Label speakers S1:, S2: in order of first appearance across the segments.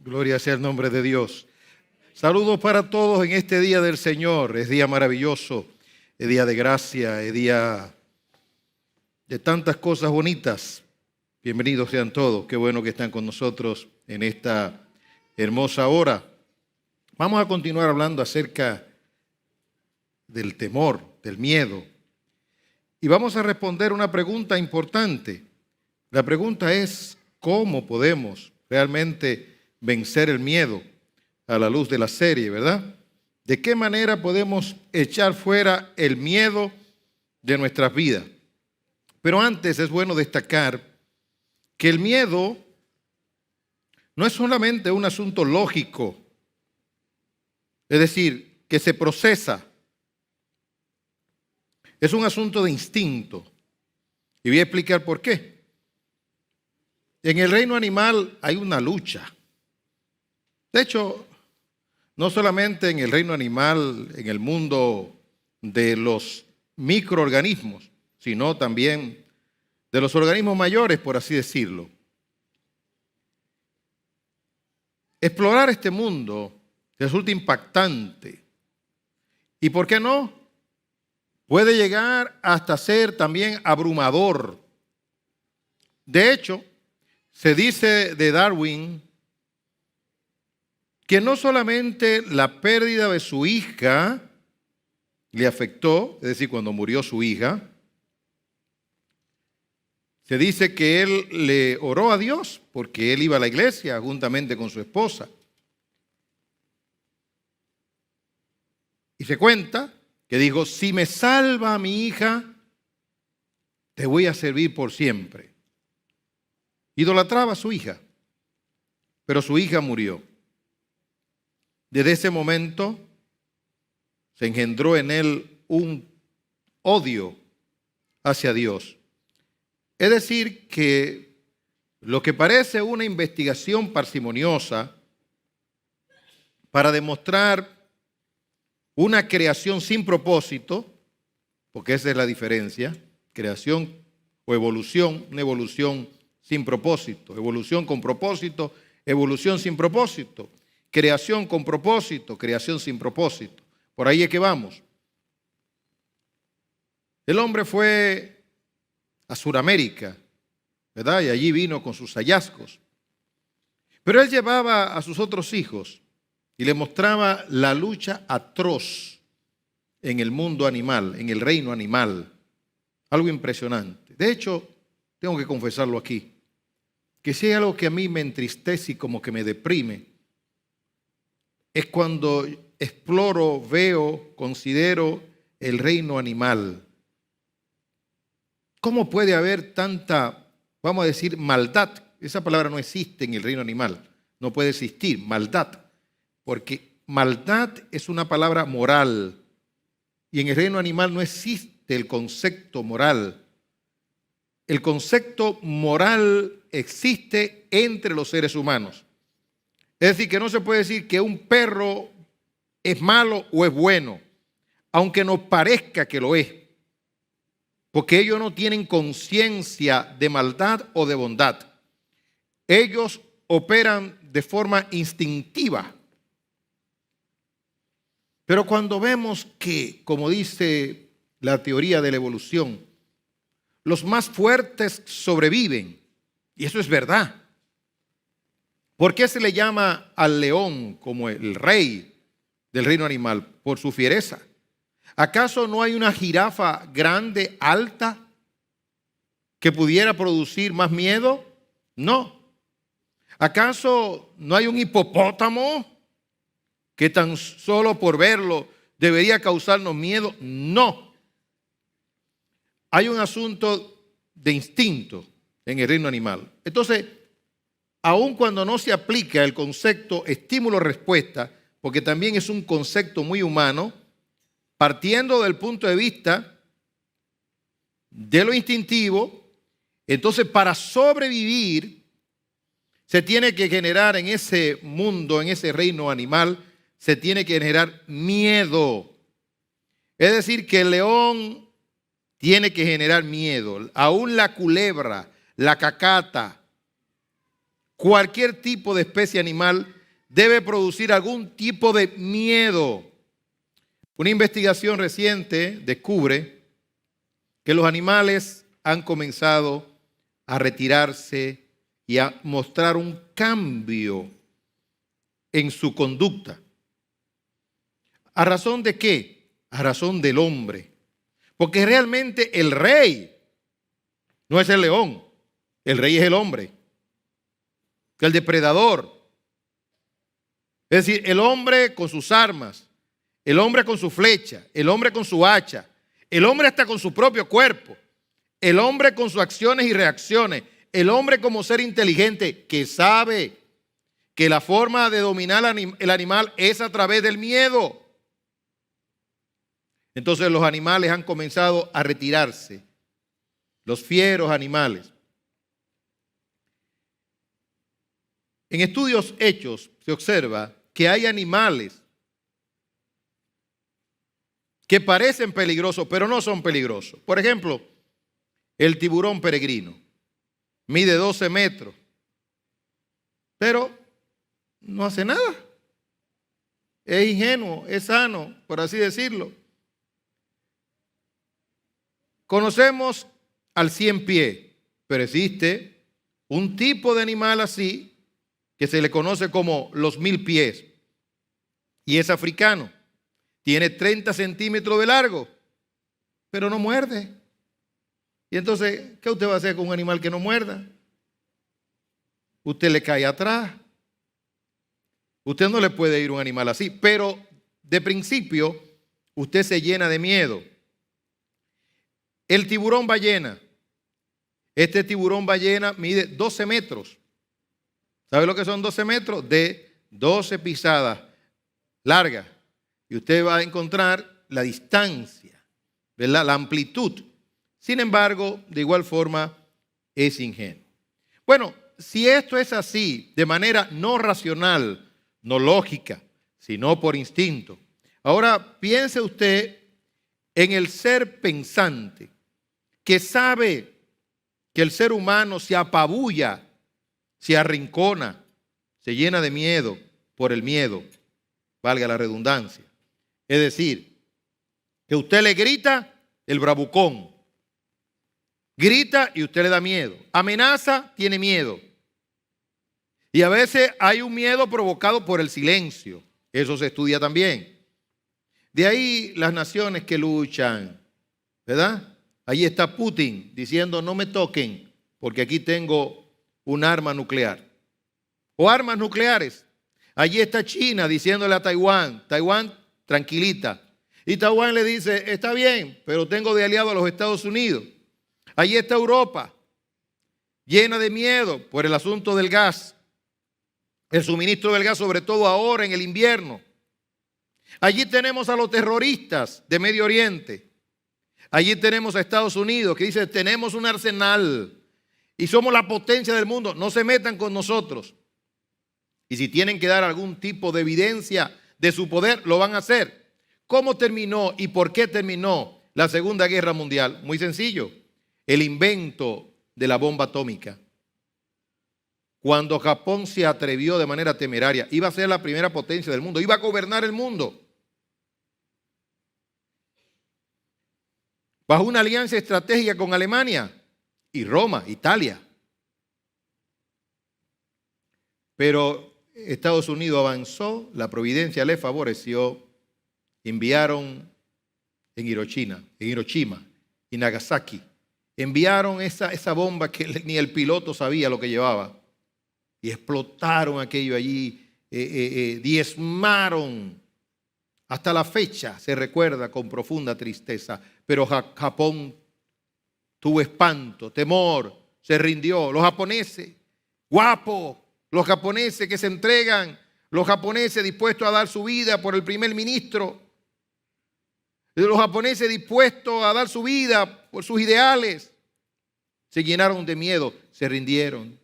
S1: Gloria sea el nombre de Dios. Saludos para todos en este día del Señor. Es día maravilloso, es día de gracia, es día de tantas cosas bonitas. Bienvenidos sean todos. Qué bueno que están con nosotros en esta hermosa hora. Vamos a continuar hablando acerca del temor, del miedo. Y vamos a responder una pregunta importante. La pregunta es, ¿cómo podemos realmente vencer el miedo a la luz de la serie, verdad? ¿De qué manera podemos echar fuera el miedo de nuestras vidas? Pero antes es bueno destacar que el miedo no es solamente un asunto lógico, es decir, que se procesa. Es un asunto de instinto. Y voy a explicar por qué. En el reino animal hay una lucha. De hecho, no solamente en el reino animal, en el mundo de los microorganismos, sino también de los organismos mayores, por así decirlo. Explorar este mundo resulta impactante. ¿Y por qué no? Puede llegar hasta ser también abrumador. De hecho, se dice de Darwin que no solamente la pérdida de su hija le afectó, es decir, cuando murió su hija, se dice que él le oró a Dios porque él iba a la iglesia juntamente con su esposa. Y se cuenta que dijo, si me salva mi hija, te voy a servir por siempre. Idolatraba a su hija, pero su hija murió. Desde ese momento se engendró en él un odio hacia Dios. Es decir, que lo que parece una investigación parsimoniosa para demostrar una creación sin propósito, porque esa es la diferencia, creación o evolución, una evolución sin propósito, evolución con propósito, evolución sin propósito. Creación con propósito, creación sin propósito. Por ahí es que vamos. El hombre fue a Sudamérica, ¿verdad? Y allí vino con sus hallazgos. Pero él llevaba a sus otros hijos y le mostraba la lucha atroz en el mundo animal, en el reino animal. Algo impresionante. De hecho, tengo que confesarlo aquí, que si hay algo que a mí me entristece y como que me deprime, es cuando exploro, veo, considero el reino animal. ¿Cómo puede haber tanta, vamos a decir, maldad? Esa palabra no existe en el reino animal. No puede existir, maldad. Porque maldad es una palabra moral. Y en el reino animal no existe el concepto moral. El concepto moral existe entre los seres humanos. Es decir, que no se puede decir que un perro es malo o es bueno, aunque nos parezca que lo es, porque ellos no tienen conciencia de maldad o de bondad. Ellos operan de forma instintiva. Pero cuando vemos que, como dice la teoría de la evolución, los más fuertes sobreviven, y eso es verdad. ¿Por qué se le llama al león como el rey del reino animal? Por su fiereza. ¿Acaso no hay una jirafa grande, alta, que pudiera producir más miedo? No. ¿Acaso no hay un hipopótamo que tan solo por verlo debería causarnos miedo? No. Hay un asunto de instinto en el reino animal. Entonces, aun cuando no se aplica el concepto estímulo-respuesta, porque también es un concepto muy humano, partiendo del punto de vista de lo instintivo, entonces para sobrevivir se tiene que generar en ese mundo, en ese reino animal, se tiene que generar miedo. Es decir, que el león tiene que generar miedo. Aún la culebra, la cacata, Cualquier tipo de especie animal debe producir algún tipo de miedo. Una investigación reciente descubre que los animales han comenzado a retirarse y a mostrar un cambio en su conducta. ¿A razón de qué? A razón del hombre. Porque realmente el rey no es el león, el rey es el hombre, el depredador. Es decir, el hombre con sus armas, el hombre con su flecha, el hombre con su hacha, el hombre hasta con su propio cuerpo, el hombre con sus acciones y reacciones, el hombre como ser inteligente que sabe que la forma de dominar el animal es a través del miedo. Entonces los animales han comenzado a retirarse, los fieros animales. En estudios hechos se observa que hay animales que parecen peligrosos, pero no son peligrosos. Por ejemplo, el tiburón peregrino mide 12 metros, pero no hace nada. Es ingenuo, es sano, por así decirlo. Conocemos al 100 pies, pero existe un tipo de animal así que se le conoce como los 1000 pies y es africano. Tiene 30 centímetros de largo, pero no muerde. Y entonces, ¿qué usted va a hacer con un animal que no muerda? Usted le cae atrás. Usted no le puede ir a un animal así, pero de principio usted se llena de miedo. El tiburón ballena. Este tiburón ballena mide 12 metros. ¿Sabe lo que son 12 metros? De 12 pisadas largas. Y usted va a encontrar la distancia, ¿verdad? La amplitud. Sin embargo, de igual forma, es ingenuo. Bueno, si esto es así, de manera no racional, no lógica, sino por instinto. Ahora piense usted en el ser pensante, que sabe que el ser humano se apabulla, se arrincona, se llena de miedo por el miedo, valga la redundancia. Es decir, que usted le grita el bravucón, grita y usted le da miedo, amenaza, tiene miedo. Y a veces hay un miedo provocado por el silencio, eso se estudia también. De ahí las naciones que luchan, ¿verdad? Ahí está Putin diciendo no me toquen porque aquí tengo un arma nuclear. O armas nucleares. Allí está China diciéndole a Taiwán, Taiwán tranquilita. Y Taiwán le dice, está bien, pero tengo de aliado a los Estados Unidos. Allí está Europa, llena de miedo por el asunto del gas. El suministro del gas, sobre todo ahora en el invierno. Allí tenemos a los terroristas de Medio Oriente. Allí tenemos a Estados Unidos que dice, tenemos un arsenal y somos la potencia del mundo, no se metan con nosotros. Y si tienen que dar algún tipo de evidencia de su poder, lo van a hacer. ¿Cómo terminó y por qué terminó la Segunda Guerra Mundial? Muy sencillo, el invento de la bomba atómica. Cuando Japón se atrevió de manera temeraria, iba a ser la primera potencia del mundo, iba a gobernar el mundo. Bajo una alianza estratégica con Alemania y Roma, Italia. Pero Estados Unidos avanzó, la providencia le favoreció, enviaron en Hiroshima y Nagasaki, enviaron esa bomba que ni el piloto sabía lo que llevaba. Y explotaron aquello allí, diezmaron. Hasta la fecha se recuerda con profunda tristeza. Pero Japón tuvo espanto, temor, se rindió. Los japoneses, guapos, los japoneses que se entregan, los japoneses dispuestos a dar su vida por el primer ministro, los japoneses dispuestos a dar su vida por sus ideales, se llenaron de miedo, se rindieron.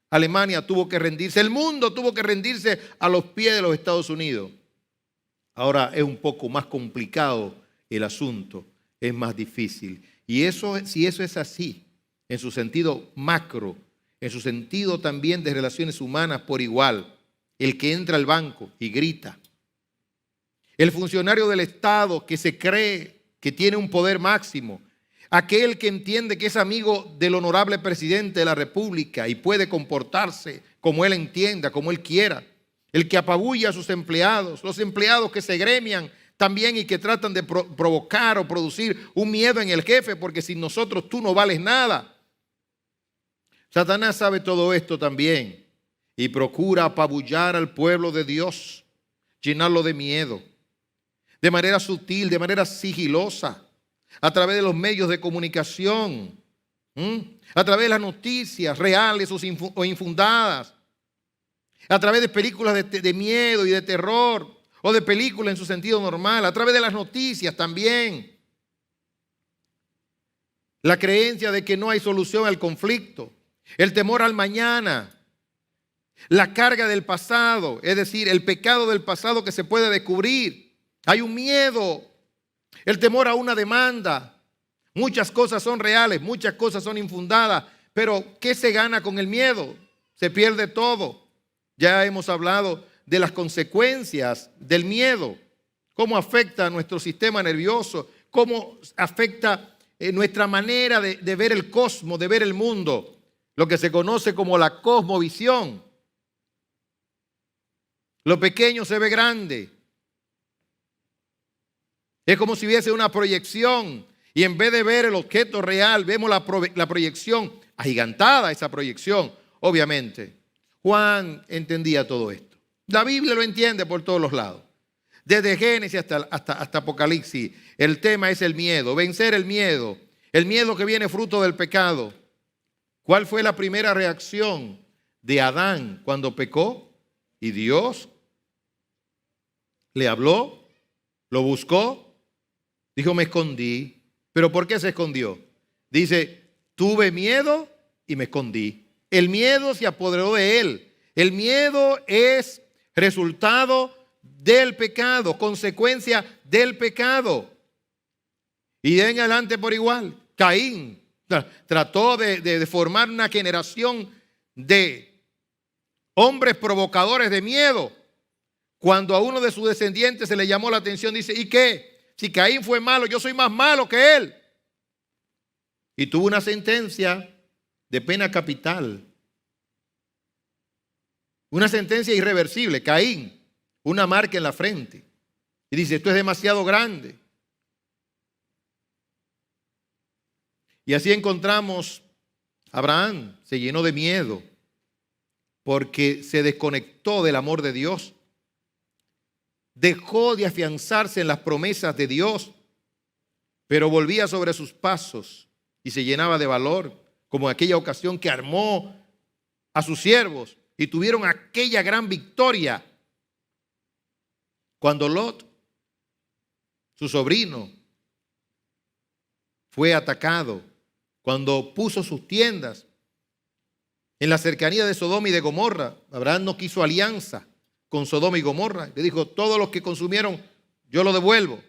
S1: Alemania tuvo que rendirse, el mundo tuvo que rendirse a los pies de los Estados Unidos. Ahora es un poco más complicado el asunto, es más difícil. Y eso, si eso es así, en su sentido macro, en su sentido también de relaciones humanas por igual. El que entra al banco y grita. El funcionario del Estado que se cree que tiene un poder máximo. Aquel que entiende que es amigo del honorable presidente de la República y puede comportarse como él entienda, como él quiera. El que apabulla a sus empleados, los empleados que se gremian también y que tratan de provocar o producir un miedo en el jefe, porque sin nosotros tú no vales nada. Satanás sabe todo esto también y procura apabullar al pueblo de Dios, llenarlo de miedo, de manera sutil, de manera sigilosa, a través de los medios de comunicación, a través de las noticias reales o infundadas, a través de películas de miedo y de terror, o de películas en su sentido normal, a través de las noticias también. La creencia de que no hay solución al conflicto, el temor al mañana, la carga del pasado, es decir, el pecado del pasado que se puede descubrir. Hay un miedo, el temor a una demanda. Muchas cosas son reales, muchas cosas son infundadas, pero ¿qué se gana con el miedo? Se pierde todo. Ya hemos hablado de las consecuencias del miedo, cómo afecta a nuestro sistema nervioso, cómo afecta nuestra manera de ver el cosmos, de ver el mundo, lo que se conoce como la cosmovisión. Lo pequeño se ve grande. Es como si hubiese una proyección y en vez de ver el objeto real, vemos la proyección agigantada, esa proyección, obviamente. Juan entendía todo esto. La Biblia lo entiende por todos los lados. Desde Génesis hasta Apocalipsis, el tema es el miedo, vencer el miedo que viene fruto del pecado. ¿Cuál fue la primera reacción de Adán cuando pecó? Y Dios le habló, lo buscó, dijo, me escondí. ¿Pero por qué se escondió? Dice, tuve miedo y me escondí. El miedo se apoderó de él. El miedo es resultado del pecado, consecuencia del pecado. Y de en adelante por igual. Caín trató de formar una generación de hombres provocadores de miedo. Cuando a uno de sus descendientes se le llamó la atención, dice, ¿y qué? Si Caín fue malo, yo soy más malo que él. Y tuvo una sentencia de pena capital. Una sentencia irreversible. Caín, una marca en la frente. Y dice, esto es demasiado grande. Y así encontramos a Abraham, se llenó de miedo porque se desconectó del amor de Dios. Dejó de afianzarse en las promesas de Dios, pero volvía sobre sus pasos y se llenaba de valor, como en aquella ocasión que armó a sus siervos y tuvieron aquella gran victoria. Cuando Lot, su sobrino, fue atacado, cuando puso sus tiendas en la cercanía de Sodoma y de Gomorra, Abraham no quiso alianza con Sodoma y Gomorra. Le dijo, todos los que consumieron, yo lo devuelvo.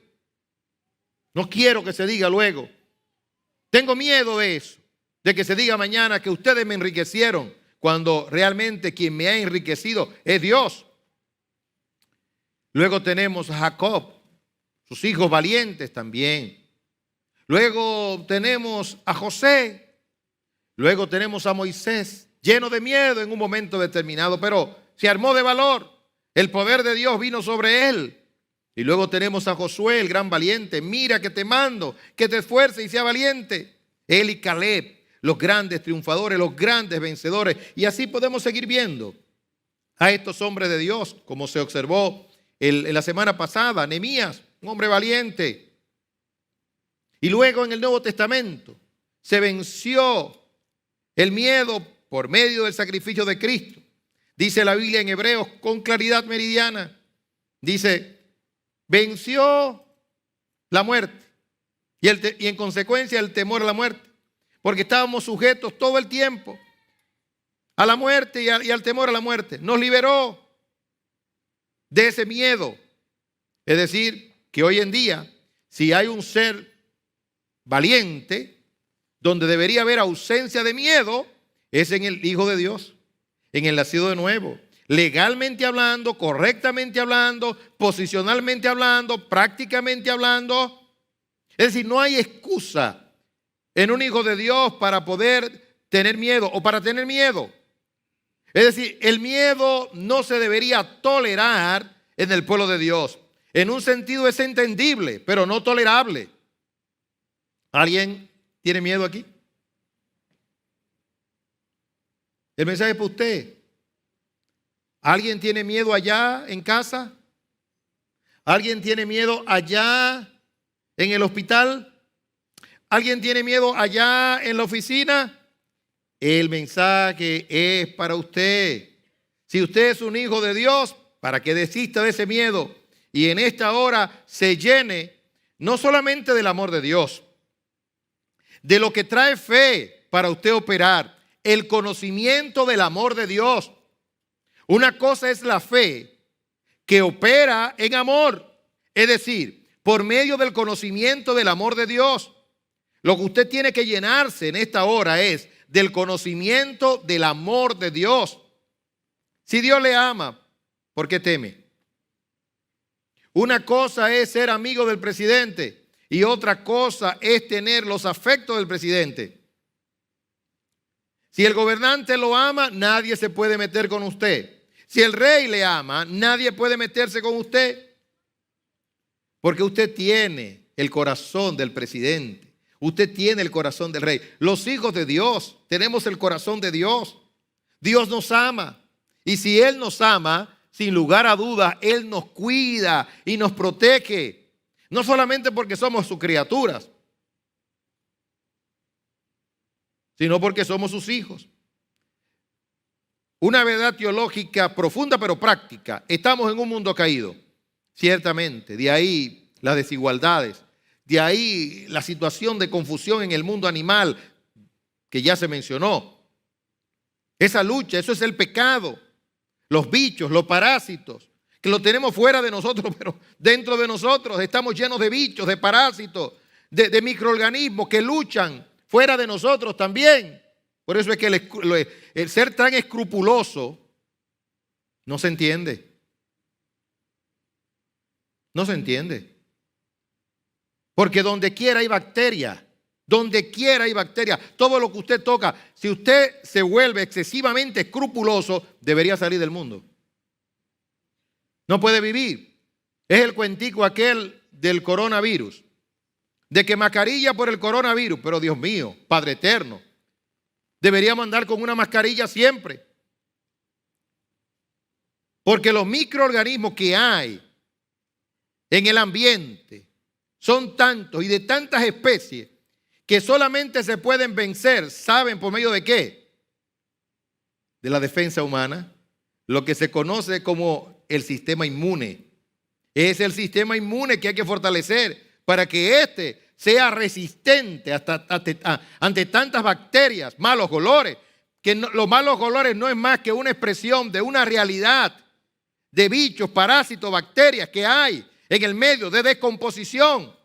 S1: No quiero que se diga luego. Tengo miedo de eso, de que se diga mañana que ustedes me enriquecieron, cuando realmente quien me ha enriquecido es Dios. Luego tenemos a Jacob, sus hijos valientes también. Luego tenemos a José. Luego tenemos a Moisés, lleno de miedo en un momento determinado, pero se armó de valor. El poder de Dios vino sobre él. Y luego tenemos a Josué, el gran valiente. Mira que te mando, que te esfuerces y sea valiente. Él y Caleb, los grandes triunfadores, los grandes vencedores. Y así podemos seguir viendo a estos hombres de Dios, como se observó en la semana pasada. Nehemías, un hombre valiente. Y luego en el Nuevo Testamento se venció el miedo por medio del sacrificio de Cristo. Dice la Biblia en Hebreos con claridad meridiana. Dice, venció la muerte y en consecuencia el temor a la muerte. Porque estábamos sujetos todo el tiempo a la muerte y al temor a la muerte. Nos liberó de ese miedo. Es decir, que hoy en día, si hay un ser valiente, donde debería haber ausencia de miedo, es en el Hijo de Dios, en el nacido de nuevo. Legalmente hablando, correctamente hablando, posicionalmente hablando, prácticamente hablando. Es decir, no hay excusa en un hijo de Dios para poder tener miedo o para tener miedo. Es decir, el miedo no se debería tolerar en el pueblo de Dios. En un sentido es entendible, pero no tolerable. ¿Alguien tiene miedo aquí? El mensaje es para usted. ¿Alguien tiene miedo allá en casa? ¿Alguien tiene miedo allá en el hospital? ¿Alguien tiene miedo allá en la oficina? El mensaje es para usted. Si usted es un hijo de Dios, para que desista de ese miedo y en esta hora se llene no solamente del amor de Dios, de lo que trae fe para usted operar, el conocimiento del amor de Dios. Una cosa es la fe que opera en amor, es decir, por medio del conocimiento del amor de Dios. Lo que usted tiene que llenarse en esta hora es del conocimiento del amor de Dios. Si Dios le ama, ¿por qué teme? Una cosa es ser amigo del presidente y otra cosa es tener los afectos del presidente. Si el gobernante lo ama, nadie se puede meter con usted. Si el rey le ama, nadie puede meterse con usted. Porque usted tiene el corazón del presidente. Usted tiene el corazón del rey. Los hijos de Dios tenemos el corazón de Dios. Dios nos ama. Y si Él nos ama, sin lugar a dudas, Él nos cuida y nos protege. No solamente porque somos sus criaturas, sino porque somos sus hijos. Una verdad teológica profunda pero práctica. Estamos en un mundo caído, ciertamente. De ahí las desigualdades. De ahí la situación de confusión en el mundo animal que ya se mencionó. Esa lucha, eso es el pecado. Los bichos, los parásitos, que lo tenemos fuera de nosotros, pero dentro de nosotros estamos llenos de bichos, de parásitos, de microorganismos que luchan fuera de nosotros también. Por eso es que el ser tan escrupuloso no se entiende. No se entiende. Porque donde quiera hay bacterias. Donde quiera hay bacterias. Todo lo que usted toca, si usted se vuelve excesivamente escrupuloso, debería salir del mundo. No puede vivir. Es el cuentico aquel del coronavirus. De que mascarilla por el coronavirus. Pero Dios mío, Padre eterno, deberíamos andar con una mascarilla siempre. Porque los microorganismos que hay en el ambiente son tantos y de tantas especies que solamente se pueden vencer, ¿saben por medio de qué? De la defensa humana, lo que se conoce como el sistema inmune. Es el sistema inmune que hay que fortalecer para que éste sea resistente ante tantas bacterias, malos olores, que los malos olores no es más que una expresión de una realidad de bichos, parásitos, bacterias que hay en el medio de descomposición.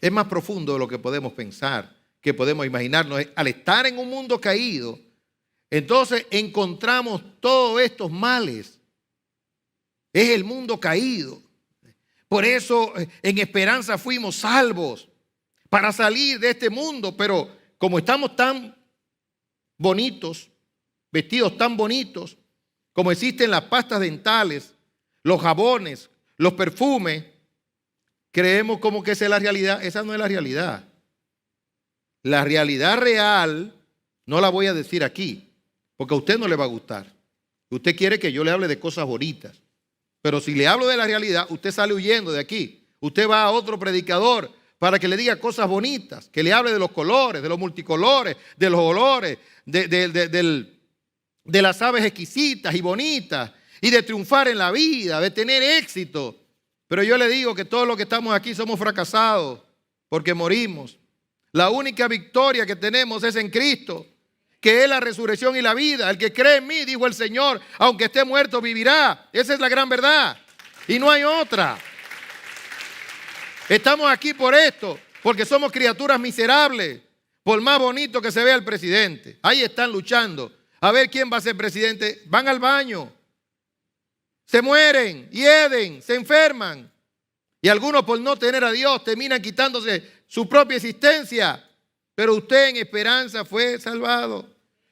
S1: Es más profundo de lo que podemos pensar, que podemos imaginarnos. Al estar en un mundo caído, entonces encontramos todos estos males. Es el mundo caído. Por eso en esperanza fuimos salvos para salir de este mundo. Pero como estamos tan bonitos, vestidos tan bonitos, como existen las pastas dentales, los jabones, los perfumes, creemos como que esa es la realidad. Esa no es la realidad. La realidad real no la voy a decir aquí, porque a usted no le va a gustar. Usted quiere que yo le hable de cosas bonitas. Pero si le hablo de la realidad, usted sale huyendo de aquí. Usted va a otro predicador para que le diga cosas bonitas, que le hable de los colores, de los multicolores, de los olores, de las aves exquisitas y bonitas, y de triunfar en la vida, de tener éxito. Pero yo le digo que todos los que estamos aquí somos fracasados porque morimos. La única victoria que tenemos es en Cristo, que es la resurrección y la vida. El que cree en mí, dijo el Señor, aunque esté muerto, vivirá. Esa es la gran verdad. Y no hay otra. Estamos aquí por esto, porque somos criaturas miserables, Por más bonito que se vea el presidente, ahí están luchando. A ver quién va a ser presidente. Van al baño, se mueren, hieden, se enferman. Y algunos por no tener a Dios terminan quitándose su propia existencia. Pero usted en esperanza fue salvado.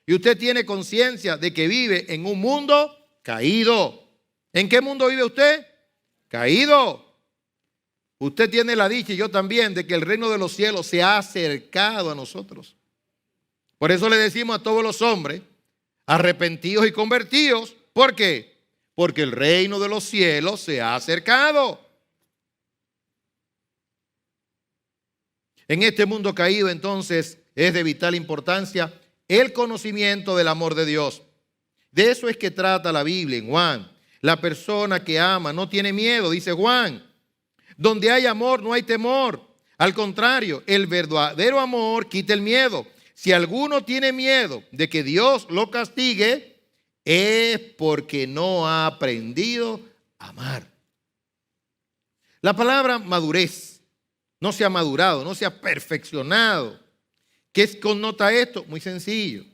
S1: Y usted tiene conciencia de que vive en un mundo caído. ¿En qué mundo vive usted? Caído. Usted tiene la dicha, y yo también, de que el reino de los cielos se ha acercado a nosotros. Por eso le decimos a todos los hombres, arrepentidos y convertidos. ¿Por qué? Porque el reino de los cielos se ha acercado. En este mundo caído, entonces, es de vital importancia el conocimiento del amor de Dios. De eso es que trata la Biblia en Juan. La persona que ama no tiene miedo, dice Juan. Donde hay amor no hay temor. Al contrario, el verdadero amor quita el miedo. Si alguno tiene miedo de que Dios lo castigue, es porque no ha aprendido a amar. La palabra madurez no se ha madurado, no se ha perfeccionado. ¿Qué connota esto? Muy sencillo.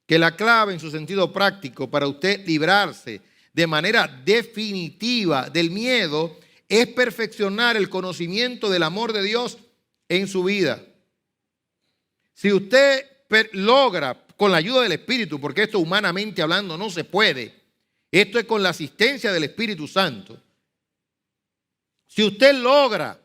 S1: Que la clave en su sentido práctico para usted librarse de manera definitiva del miedo es perfeccionar el conocimiento del amor de Dios en su vida. Si usted logra, con la ayuda del Espíritu, porque esto humanamente hablando no se puede, esto es con la asistencia del Espíritu Santo. Si usted logra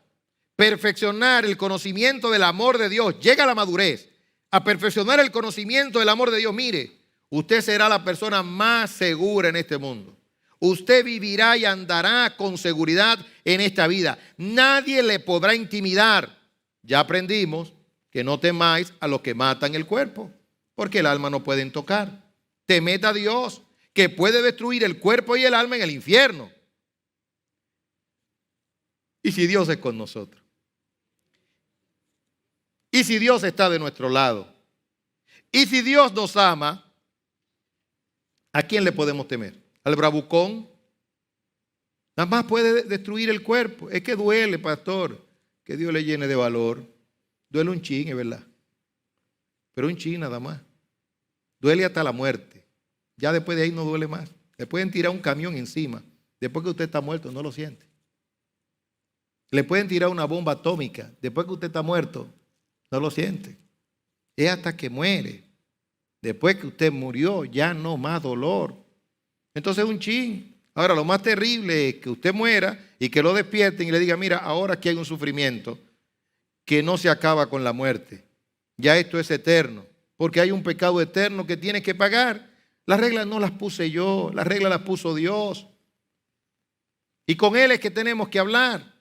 S1: perfeccionar el conocimiento del amor de Dios, llega a la madurez, a perfeccionar el conocimiento del amor de Dios, mire, usted será la persona más segura en este mundo. Usted vivirá y andará con seguridad en esta vida. Nadie le podrá intimidar. Ya aprendimos que no temáis a los que matan el cuerpo, porque el alma no pueden tocar. Temed a Dios, que puede destruir el cuerpo y el alma en el infierno. ¿Y si Dios es con nosotros? ¿Y si Dios está de nuestro lado? ¿Y si Dios nos ama? ¿A quién le podemos temer? ¿Al bravucón? Nada más puede destruir el cuerpo. Es que duele, pastor, que Dios le llene de valor. Duele un chin, es verdad. Pero un chin nada más. Duele hasta la muerte. Ya después de ahí no duele más. Le pueden tirar un camión encima. Después que usted está muerto, no lo siente. Le pueden tirar una bomba atómica. Después que usted está muerto, no lo siente. Es hasta que muere. Después que usted murió, ya no más dolor. Entonces un chin. Ahora, lo más terrible es que usted muera y que lo despierten y le digan, mira, ahora aquí hay un sufrimiento que no se acaba con la muerte. Ya esto es eterno, porque hay un pecado eterno que tienes que pagar. Las reglas no las puse yo, las reglas las puso Dios. Y con Él es que tenemos que hablar.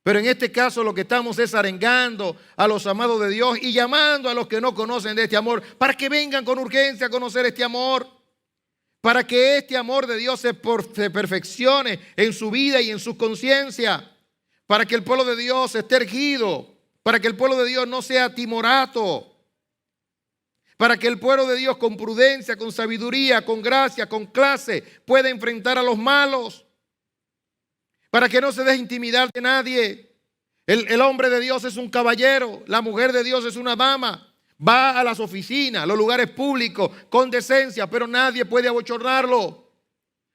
S1: Pero en este caso lo que estamos es arengando a los amados de Dios y llamando a los que no conocen de este amor para que vengan con urgencia a conocer este amor. Para que este amor de Dios se perfeccione en su vida y en su conciencia. Para que el pueblo de Dios esté erguido. Para que el pueblo de Dios no sea timorato. Para que el pueblo de Dios con prudencia, con sabiduría, con gracia, con clase pueda enfrentar a los malos. Para que no se deje intimidar de nadie. El hombre de Dios es un caballero. La mujer de Dios es una dama. Va a las oficinas, a los lugares públicos, con decencia, pero nadie puede abochornarlo.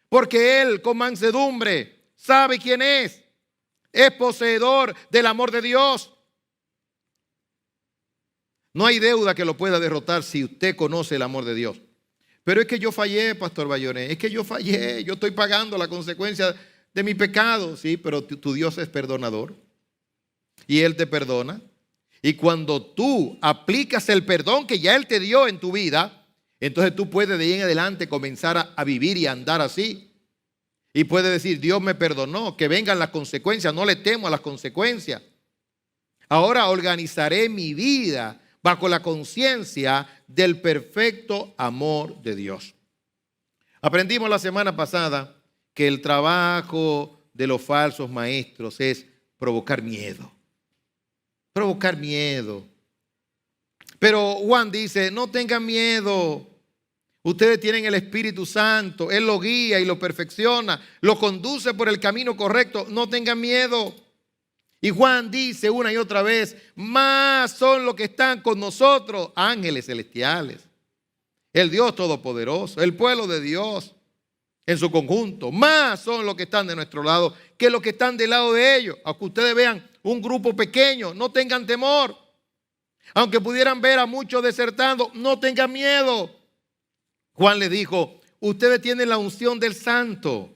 S1: Porque él, con mansedumbre, sabe quién es. Es poseedor del amor de Dios. No hay deuda que lo pueda derrotar si usted conoce el amor de Dios. Pero es que yo fallé, Pastor Bayonet. Es que yo fallé. Yo estoy pagando la consecuencia de mi pecado. Sí, pero tu Dios es perdonador. Y Él te perdona. Y cuando tú aplicas el perdón que ya Él te dio en tu vida, entonces tú puedes de ahí en adelante comenzar a vivir y a andar así. Y puedes decir, Dios me perdonó, que vengan las consecuencias, no le temo a las consecuencias. Ahora organizaré mi vida bajo la conciencia del perfecto amor de Dios. Aprendimos la semana pasada que el trabajo de los falsos maestros es provocar miedo. Provocar miedo. Pero Juan dice, no tengan miedo. Ustedes tienen el Espíritu Santo. Él lo guía y lo perfecciona. Lo conduce por el camino correcto. No tengan miedo. Y Juan dice una y otra vez, más son los que están con nosotros, ángeles celestiales, el Dios Todopoderoso, el pueblo de Dios en su conjunto. Más son los que están de nuestro lado que los que están del lado de ellos. Aunque ustedes vean un grupo pequeño, no tengan temor. Aunque pudieran ver a muchos desertando, no tengan miedo. Juan le dijo, ustedes tienen la unción del Santo.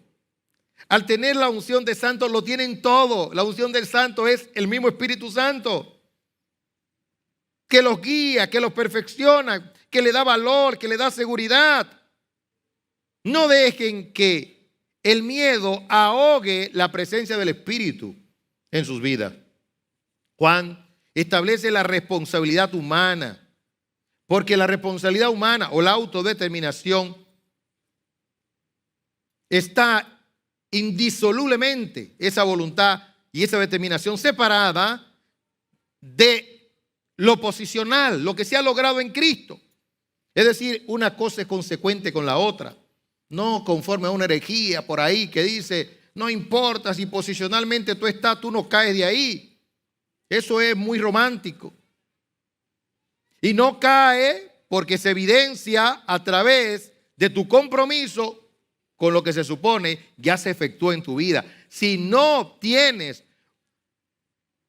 S1: Al tener la unción del Santo lo tienen todo. La unción del Santo es el mismo Espíritu Santo, que los guía, que los perfecciona, que le da valor, que le da seguridad. No dejen que el miedo ahogue la presencia del Espíritu en sus vidas. Juan establece la responsabilidad humana, porque la responsabilidad humana o la autodeterminación está indisolublemente, esa voluntad y esa determinación separada de lo posicional, lo que se ha logrado en Cristo. Es decir, una cosa es consecuente con la otra. No conforme a una herejía por ahí que dice, no importa si posicionalmente tú estás, tú no caes de ahí. Eso es muy romántico. Y no cae porque se evidencia a través de tu compromiso con lo que se supone ya se efectuó en tu vida. Si no tienes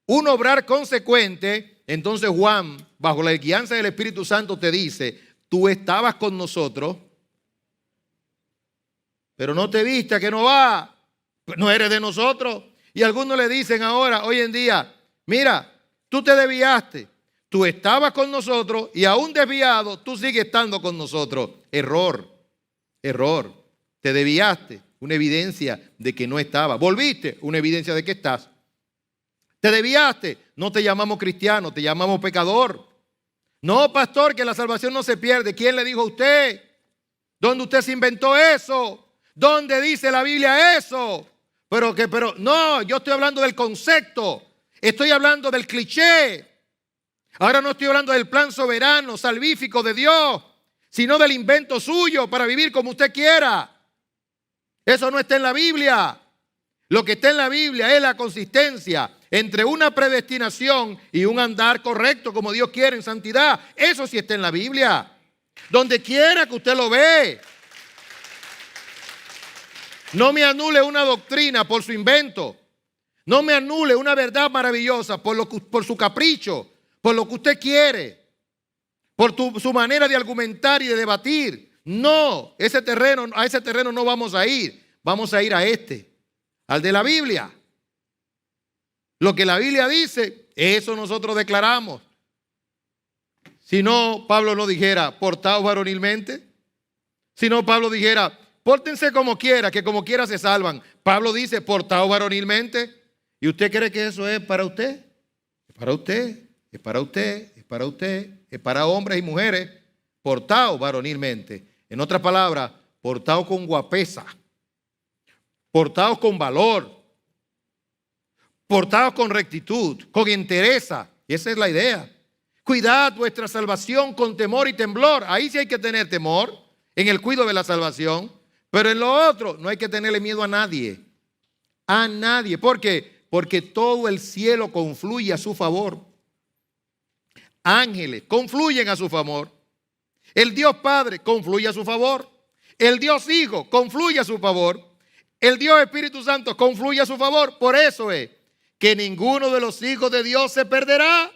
S1: un obrar consecuente, entonces Juan, bajo la guianza del Espíritu Santo, te dice, tú estabas con nosotros, pero no te viste que no va, no eres de nosotros. Y algunos le dicen ahora, hoy en día, mira, tú te desviaste, tú estabas con nosotros y aún desviado, tú sigues estando con nosotros. Error, error. Te desviaste, una evidencia de que no estaba. Volviste, una evidencia de que estás. Te desviaste, no te llamamos cristiano, te llamamos pecador. No, pastor, que la salvación no se pierde. ¿Quién le dijo a usted? ¿Dónde usted se inventó eso? ¿Dónde dice la Biblia eso? Pero no, yo estoy hablando del concepto. Estoy hablando del cliché. Ahora no estoy hablando del plan soberano, salvífico de Dios, sino del invento suyo para vivir como usted quiera. Eso no está en la Biblia. Lo que está en la Biblia es la consistencia entre una predestinación y un andar correcto como Dios quiere en santidad. Eso sí está en la Biblia. Donde quiera que usted lo ve. No me anule una doctrina por su invento. No me anule una verdad maravillosa por su capricho, por lo que usted quiere, por su manera de argumentar y de debatir. No, a ese terreno no vamos a ir. Vamos a ir a al de la Biblia. Lo que la Biblia dice, eso nosotros declaramos. Si no, Pablo no dijera, portaos varonilmente. Si no, Pablo dijera, pórtense como quiera, que como quiera se salvan. Pablo dice, portaos varonilmente. ¿Y usted cree que eso es para usted? Es para usted, es para usted, es para usted, es para hombres y mujeres. Portaos varonilmente. En otras palabras, portaos con guapesa, portaos con valor, portaos con rectitud, con entereza. Y esa es la idea. Cuidad vuestra salvación con temor y temblor. Ahí sí hay que tener temor, en el cuidado de la salvación. Pero en lo otro no hay que tenerle miedo a nadie. A nadie. ¿Por qué? Porque todo el cielo confluye a su favor. Ángeles confluyen a su favor. El Dios Padre confluye a su favor. El Dios Hijo confluye a su favor. El Dios Espíritu Santo confluye a su favor. Por eso es que ninguno de los hijos de Dios se perderá.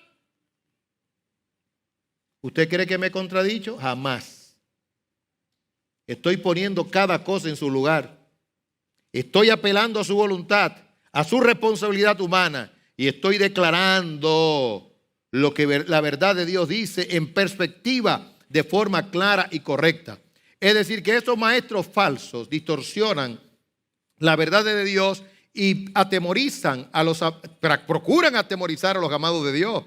S1: ¿Usted cree que me he contradicho? Jamás. Estoy poniendo cada cosa en su lugar. Estoy apelando a su voluntad, a su responsabilidad humana y estoy declarando lo que la verdad de Dios dice en perspectiva, de forma clara y correcta. Es decir, que estos maestros falsos distorsionan la verdad de Dios y procuran atemorizar a los amados de Dios.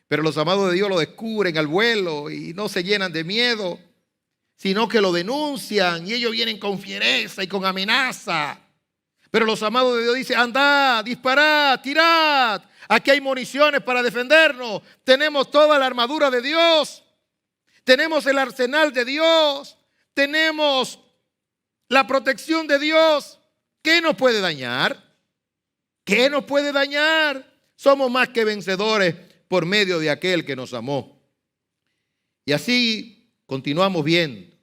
S1: Pero los amados de Dios lo descubren al vuelo y no se llenan de miedo, sino que lo denuncian y ellos vienen con fiereza y con amenaza. Pero los amados de Dios dicen, andad, disparad, tirad. Aquí hay municiones para defendernos. Tenemos toda la armadura de Dios. Tenemos el arsenal de Dios. Tenemos la protección de Dios. ¿Qué nos puede dañar? ¿Qué nos puede dañar? Somos más que vencedores por medio de aquel que nos amó. Y así continuamos viendo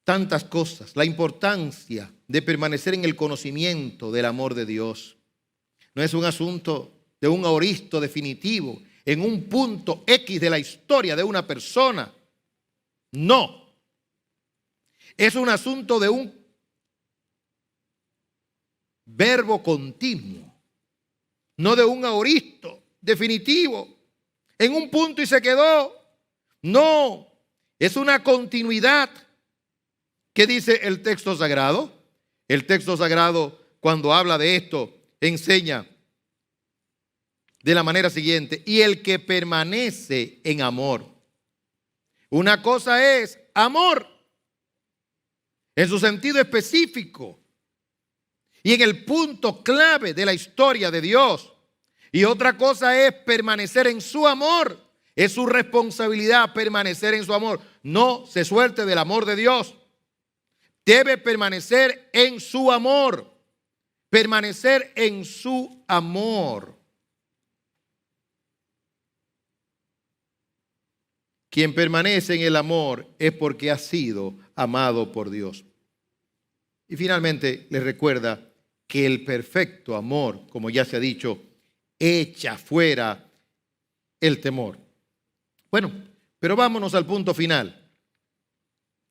S1: tantas cosas. La importancia de permanecer en el conocimiento del amor de Dios. No es un asunto de un aoristo definitivo en un punto X de la historia de una persona. No. Es un asunto de un verbo continuo, no de un aoristo definitivo, en un punto y se quedó. No, es una continuidad. ¿Qué dice el texto sagrado? El texto sagrado, cuando habla de esto, enseña de la manera siguiente: y el que permanece en amor. Una cosa es amor en su sentido específico y en el punto clave de la historia de Dios. Y otra cosa es permanecer en su amor. Es su responsabilidad permanecer en su amor. No se suelte del amor de Dios. Debe permanecer en su amor. Permanecer en su amor. Quien permanece en el amor es porque ha sido amado por Dios. Y finalmente les recuerda que el perfecto amor, como ya se ha dicho, echa fuera el temor. Bueno, pero vámonos al punto final.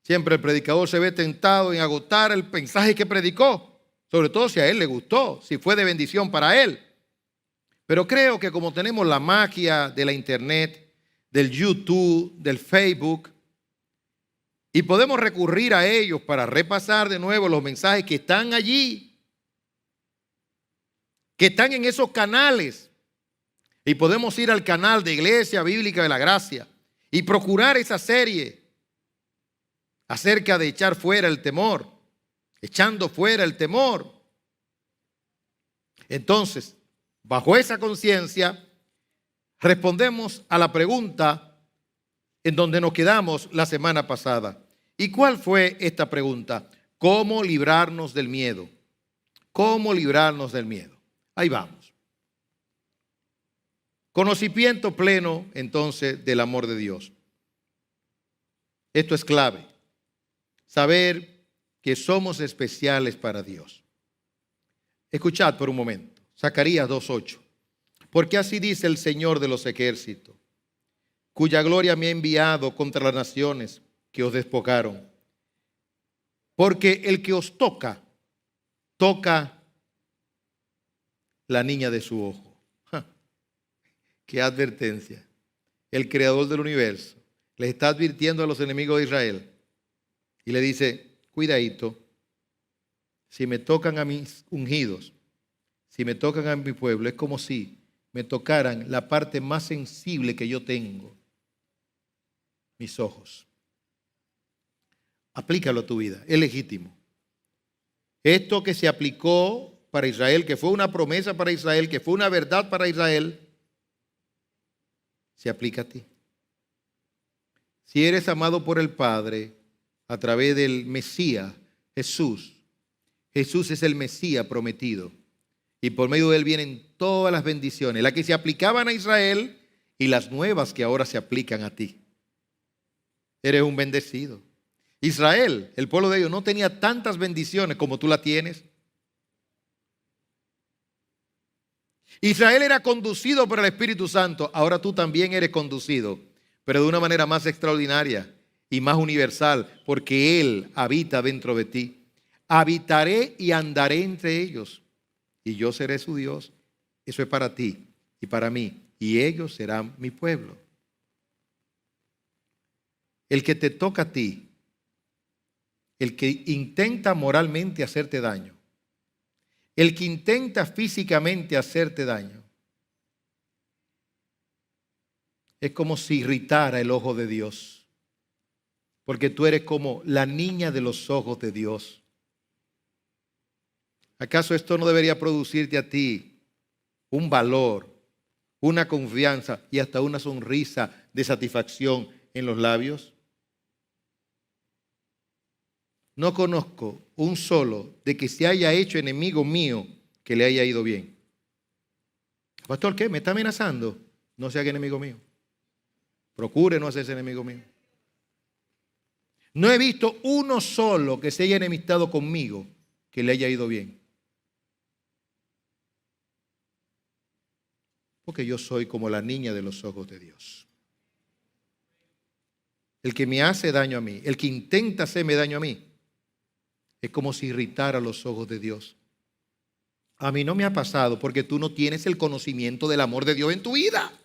S1: Siempre el predicador se ve tentado en agotar el mensaje que predicó, sobre todo si a él le gustó, si fue de bendición para él. Pero creo que como tenemos la magia de la internet, del YouTube, del Facebook, y podemos recurrir a ellos para repasar de nuevo los mensajes que están allí, que están en esos canales, y podemos ir al canal de Iglesia Bíblica de la Gracia y procurar esa serie acerca de echar fuera el temor, echando fuera el temor. Entonces, bajo esa conciencia, respondemos a la pregunta en donde nos quedamos la semana pasada. ¿Y cuál fue esta pregunta? ¿Cómo librarnos del miedo? ¿Cómo librarnos del miedo? Ahí vamos. Conocimiento pleno, entonces, del amor de Dios. Esto es clave. Saber que somos especiales para Dios. Escuchad por un momento. Zacarías 2:8. Porque así dice el Señor de los ejércitos, cuya gloria me ha enviado contra las naciones que os despojaron. Porque el que os toca, toca la niña de su ojo. ¡Ja! ¡Qué advertencia! El creador del universo les está advirtiendo a los enemigos de Israel y le dice: cuidadito, si me tocan a mis ungidos, si me tocan a mi pueblo, es como si me tocaran la parte más sensible que yo tengo, mis ojos. Aplícalo a tu vida, es legítimo. Esto que se aplicó para Israel, que fue una promesa para Israel, que fue una verdad para Israel, se aplica a ti. Si eres amado por el Padre a través del Mesías, Jesús es el Mesías prometido. Y por medio de él vienen todas las bendiciones, las que se aplicaban a Israel y las nuevas que ahora se aplican a ti. Eres un bendecido. Israel, el pueblo de ellos, no tenía tantas bendiciones como tú la tienes. Israel era conducido por el Espíritu Santo. Ahora tú también eres conducido, pero de una manera más extraordinaria y más universal, porque Él habita dentro de ti. Habitaré y andaré entre ellos, y yo seré su Dios. Eso es para ti y para mí, y ellos serán mi pueblo. El que te toca a ti, el que intenta moralmente hacerte daño, el que intenta físicamente hacerte daño, es como si irritara el ojo de Dios, porque tú eres como la niña de los ojos de Dios. ¿Acaso esto no debería producirte a ti un valor, una confianza y hasta una sonrisa de satisfacción en los labios? No conozco un solo de que se haya hecho enemigo mío que le haya ido bien. Pastor, ¿qué? ¿Me está amenazando? No sea enemigo mío. Procure no hacerse enemigo mío. No he visto uno solo que se haya enemistado conmigo que le haya ido bien. Porque yo soy como la niña de los ojos de Dios. El que me hace daño a mí, el que intenta hacerme daño a mí, es como si irritara los ojos de Dios. A mí no me ha pasado porque tú no tienes el conocimiento del amor de Dios en tu vida.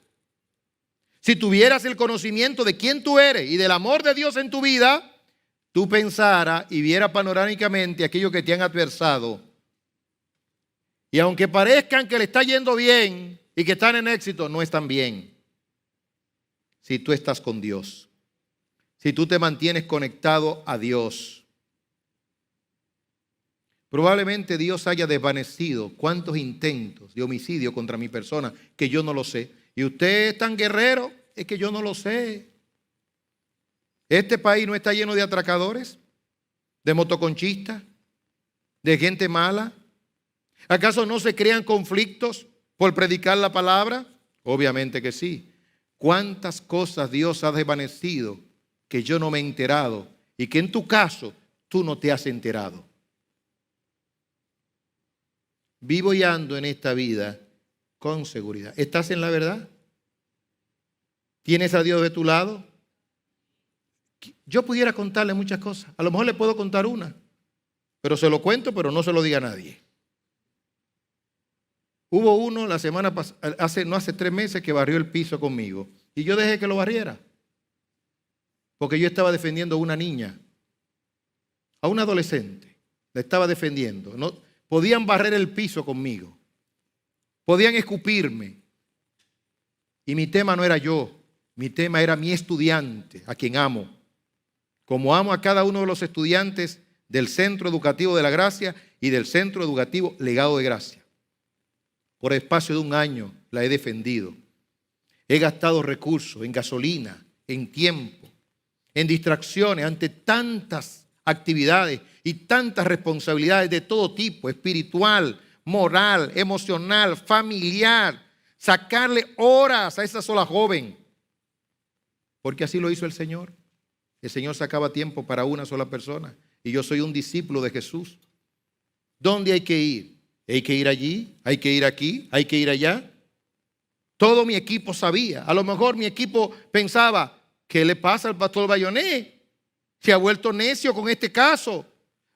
S1: Si tuvieras el conocimiento de quién tú eres y del amor de Dios en tu vida, tú pensaras y vieras panorámicamente aquellos que te han adversado. Y aunque parezcan que le está yendo bien y que están en éxito, no están bien. Si tú estás con Dios, si tú te mantienes conectado a Dios, probablemente Dios haya desvanecido cuántos intentos de homicidio contra mi persona que yo no lo sé. Y usted es tan guerrero, es que yo no lo sé. Este país no está lleno de atracadores, de motoconchistas, de gente mala. ¿Acaso no se crean conflictos por predicar la palabra? Obviamente que sí. ¿Cuántas cosas Dios ha desvanecido que yo no me he enterado y que en tu caso tú no te has enterado? Vivo y ando en esta vida con seguridad. ¿Estás en la verdad? ¿Tienes a Dios de tu lado? Yo pudiera contarle muchas cosas. A lo mejor le puedo contar una. Pero se lo cuento, pero no se lo diga a nadie. Hubo uno la semana pasada, hace 3 meses que barrió el piso conmigo. Y yo dejé que lo barriera. Porque yo estaba defendiendo a una niña. A una adolescente. La estaba defendiendo. No, podían barrer el piso conmigo. Podían escupirme. Y mi tema no era yo. Mi tema era mi estudiante, a quien amo. Como amo a cada uno de los estudiantes del Centro Educativo de la Gracia y del Centro Educativo Legado de Gracia. Por espacio de 1 año la he defendido. He gastado recursos en gasolina, en tiempo, en distracciones ante tantas actividades y tantas responsabilidades de todo tipo, espiritual, moral, emocional, familiar. Sacarle horas a esa sola joven. Porque así lo hizo el Señor. El Señor sacaba tiempo para una sola persona. Y yo soy un discípulo de Jesús. ¿Dónde hay que ir? Hay que ir allí, hay que ir aquí, hay que ir allá. Todo mi equipo sabía. A lo mejor mi equipo pensaba, ¿qué le pasa al pastor Bayonet? Se ha vuelto necio con este caso.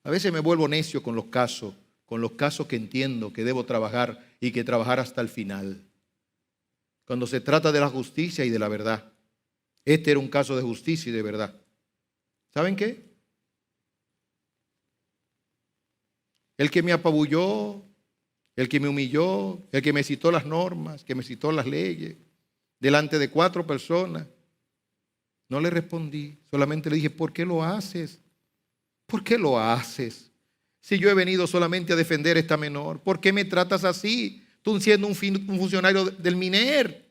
S1: A veces me vuelvo necio con los casos que entiendo que debo trabajar y que trabajar hasta el final. Cuando se trata de la justicia y de la verdad. Este era un caso de justicia y de verdad. ¿Saben qué? El que me apabulló, el que me humilló, el que me citó las normas, que me citó las leyes, delante de 4 personas, no le respondí. Solamente le dije, ¿por qué lo haces? ¿Por qué lo haces? Si yo he venido solamente a defender a esta menor, ¿por qué me tratas así? Tú siendo un funcionario del MINER,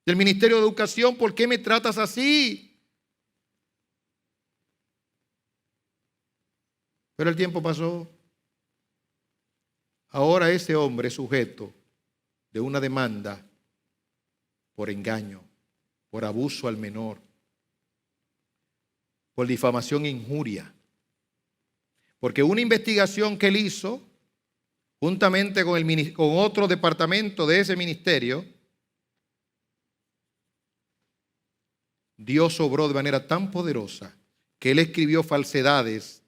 S1: del Ministerio de Educación, ¿por qué me tratas así? Pero el tiempo pasó. Ahora ese hombre es sujeto de una demanda por engaño, por abuso al menor, por difamación e injuria. Porque una investigación que él hizo, juntamente con otro departamento de ese ministerio, Dios obró de manera tan poderosa que él escribió falsedades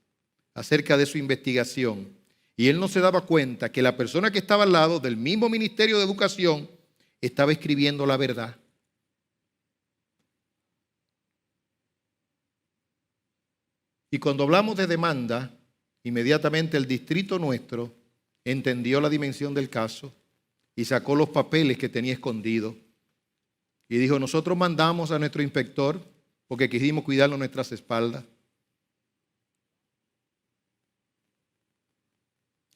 S1: acerca de su investigación. Y él no se daba cuenta que la persona que estaba al lado del mismo Ministerio de Educación estaba escribiendo la verdad. Y cuando hablamos de demanda, inmediatamente el distrito nuestro entendió la dimensión del caso y sacó los papeles que tenía escondidos. Y dijo, nosotros mandamos a nuestro inspector porque quisimos cuidarnos nuestras espaldas.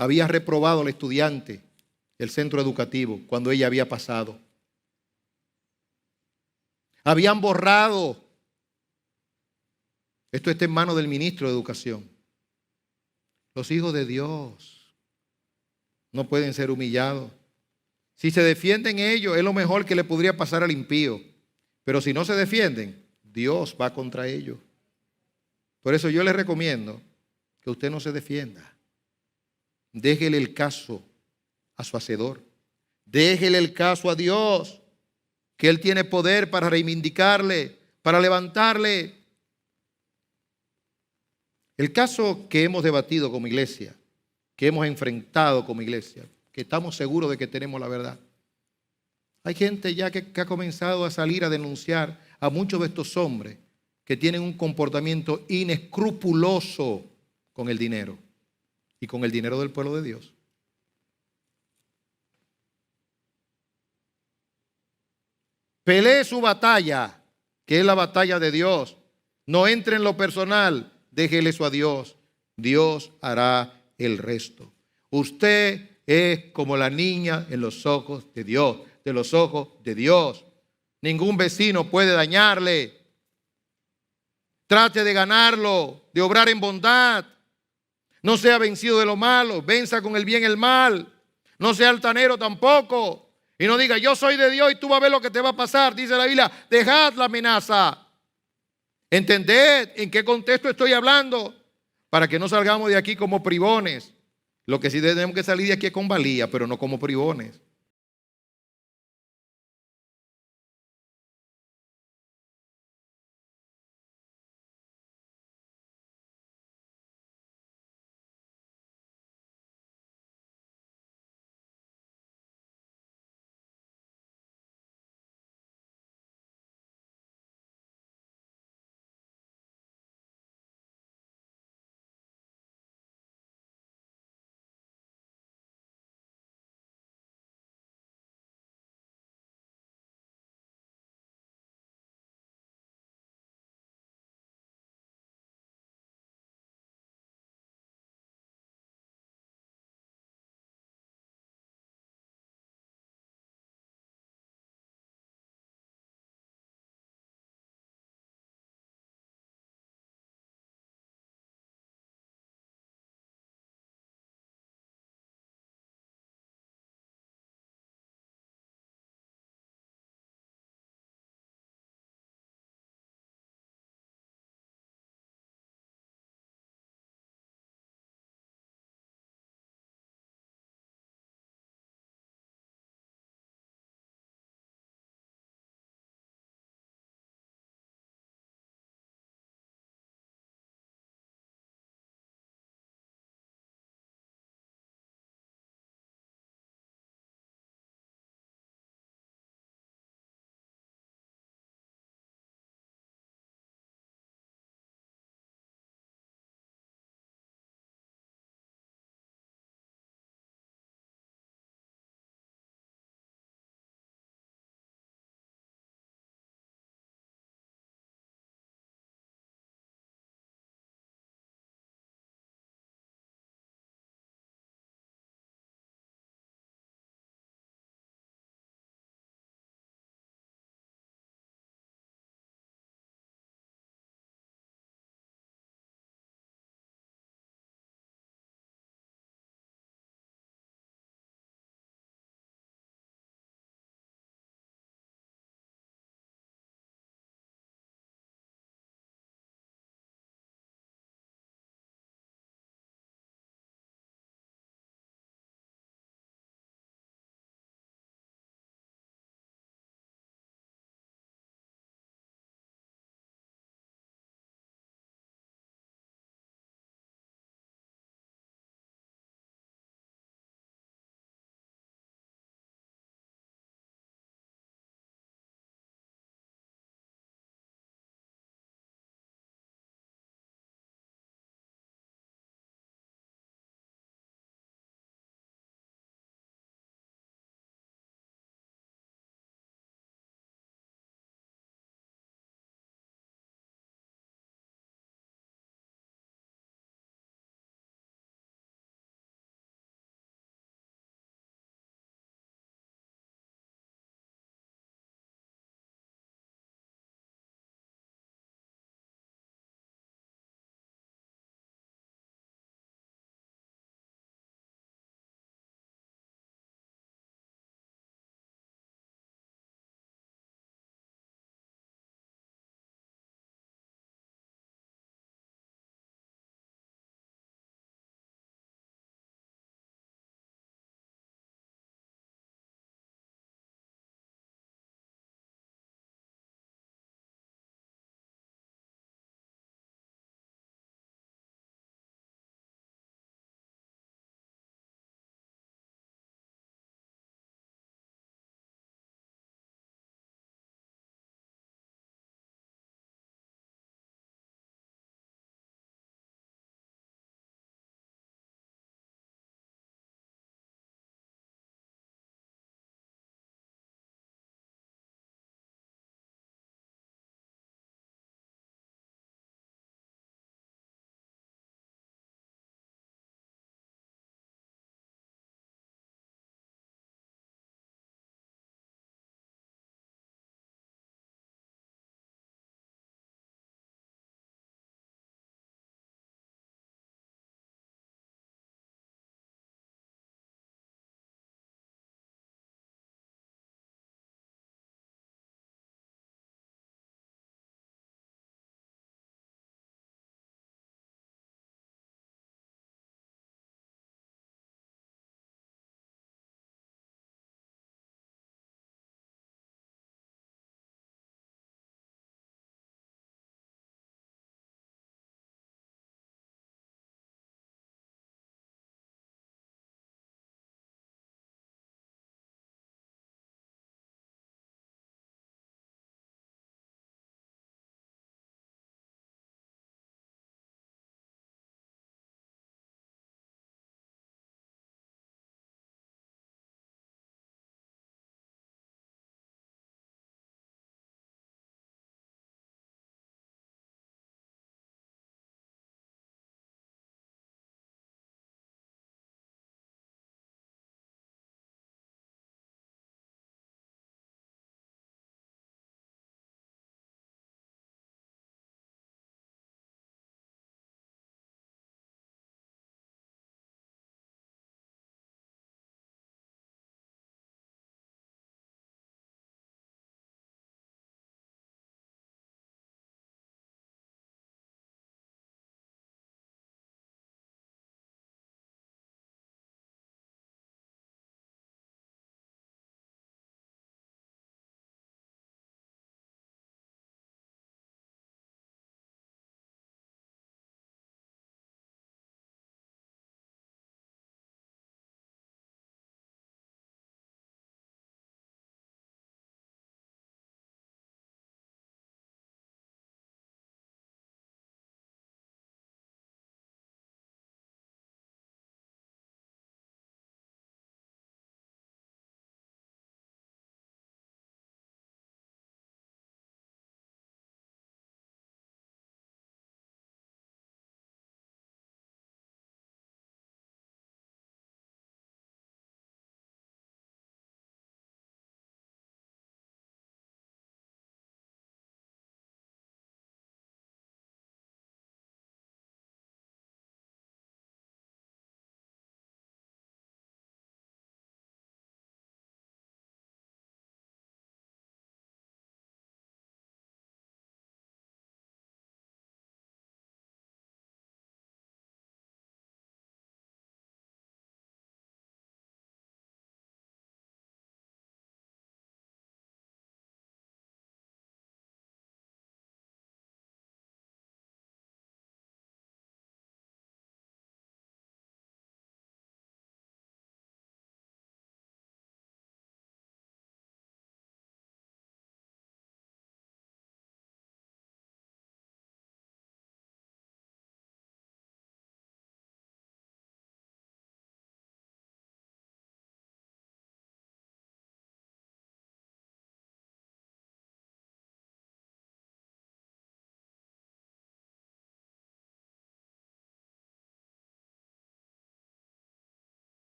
S1: Había reprobado al estudiante del centro educativo cuando ella había pasado. Habían borrado. Esto está en manos del ministro de Educación. Los hijos de Dios no pueden ser humillados. Si se defienden ellos, es lo mejor que le podría pasar al impío. Pero si no se defienden, Dios va contra ellos. Por eso yo les recomiendo que usted no se defienda. Déjele el caso a su hacedor. Déjele el caso a Dios, que Él tiene poder para reivindicarle, para levantarle. El caso que hemos debatido como iglesia, que hemos enfrentado como iglesia, que estamos seguros de que tenemos la verdad. Hay gente ya que ha comenzado a salir a denunciar a muchos de estos hombres que tienen un comportamiento inescrupuloso con el dinero y con el dinero del pueblo de Dios. Pelee su batalla, que es la batalla de Dios. No entre en lo personal, déjele eso a Dios. Dios hará el resto. Usted es como la niña en los ojos de Dios, de los ojos de Dios. Ningún vecino puede dañarle. Trate de ganarlo, de obrar en bondad. No sea vencido de lo malo, venza con el bien el mal. No sea altanero tampoco. Y no diga, yo soy de Dios y tú vas a ver lo que te va a pasar. Dice la Biblia, dejad la amenaza. Entended en qué contexto estoy hablando para que no salgamos de aquí como bribones. Lo que sí tenemos que salir de aquí es con valía, pero no como bribones.